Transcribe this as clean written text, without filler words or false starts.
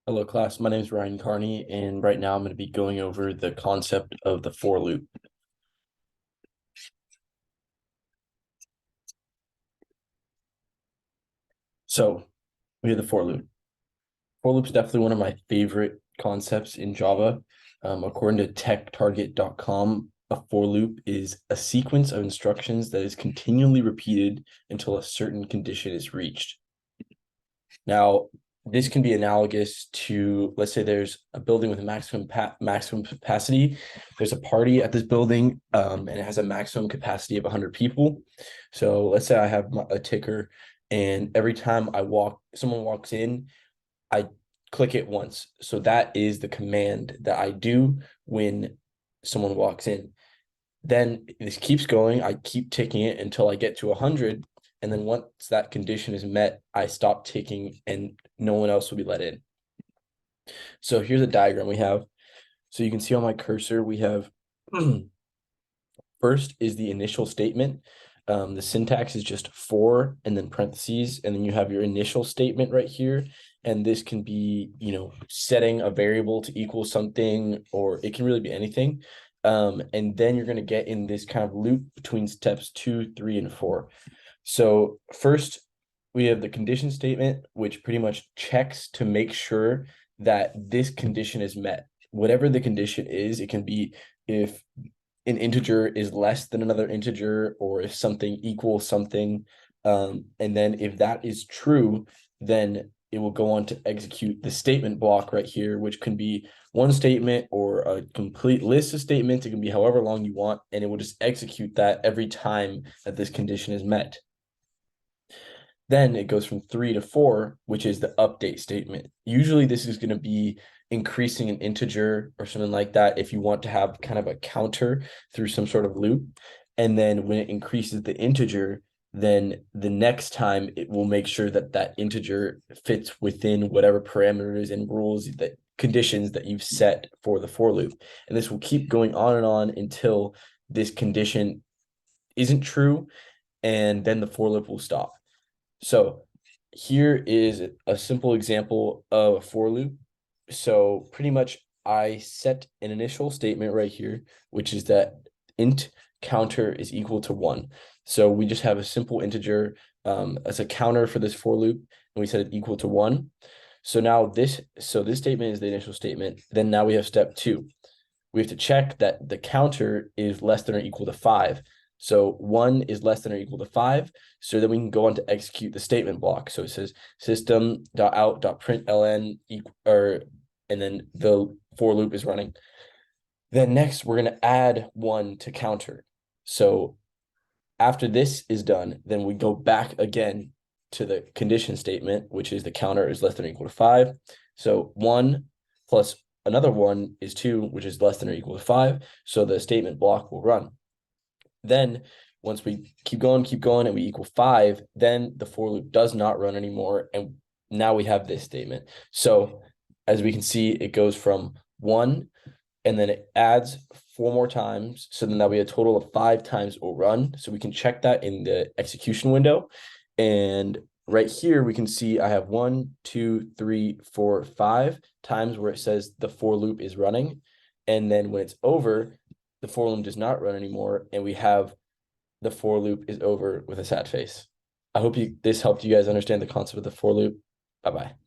Hello, class. My name is Ryan Carney, and right now I'm going to be going over the concept of the for loop. So we have the for loop. For loop is definitely one of my favorite concepts in Java. According to techtarget.com, a for loop is a sequence of instructions that is continually repeated until a certain condition is reached. Now, this can be analogous to, let's say there's a building with a maximum capacity. There's a party at this building, and it has a maximum capacity of 100 people. So let's say I have a ticker, and every time someone walks in, I click it once. So that is the command that I do when someone walks in. Then this keeps going. I keep ticking it until I get to 100. And then once that condition is met, I stop ticking and no one else will be let in. So here's a diagram we have. So you can see on my cursor, we have first is the initial statement. The syntax is just for and then parentheses, and then you have your initial statement right here. And this can be, setting a variable to equal something, or it can really be anything. And then you're going to get in this kind of loop between steps 2, 3, and 4. So first, we have the condition statement, which pretty much checks to make sure that this condition is met. Whatever the condition is, it can be if an integer is less than another integer, or if something equals something. And then if that is true, then it will go on to execute the statement block right here, which can be one statement or a complete list of statements. It can be however long you want, and it will just execute that every time that this condition is met. Then it goes from 3 to 4, which is the update statement. Usually this is going to be increasing an integer or something like that if you want to have kind of a counter through some sort of loop. And then when it increases the integer, then the next time it will make sure that that integer fits within whatever parameters and rules, that conditions that you've set for the for loop. And this will keep going on and on until this condition isn't true, and then the for loop will stop. So here is a simple example of a for loop. So pretty much I set an initial statement right here, which is that int counter is equal to 1. So we just have a simple integer as a counter for this for loop, and we set it equal to 1. So now this statement is the initial statement. Then now we have step 2. We have to check that the counter is less than or equal to 5. So 1 is less than or equal to 5. So then we can go on to execute the statement block. So it says system.out.println and then the for loop is running. Then next we're going to add 1 to counter. So after this is done, then we go back again to the condition statement, which is the counter is less than or equal to 5. So 1 plus another 1 is 2, which is less than or equal to 5. So the statement block will run. Then once we keep going, and we equal 5, then the for loop does not run anymore. And now we have this statement. So as we can see, it goes from 1, and then it adds 4 more times. So then that'll be a total of 5 times it will run. So we can check that in the execution window. And right here, we can see I have 1, 2, 3, 4, 5 times where it says the for loop is running. And then when it's over, the for loop does not run anymore, and we have the for loop is over with a sad face. I hope this helped you guys understand the concept of the for loop. Bye-bye.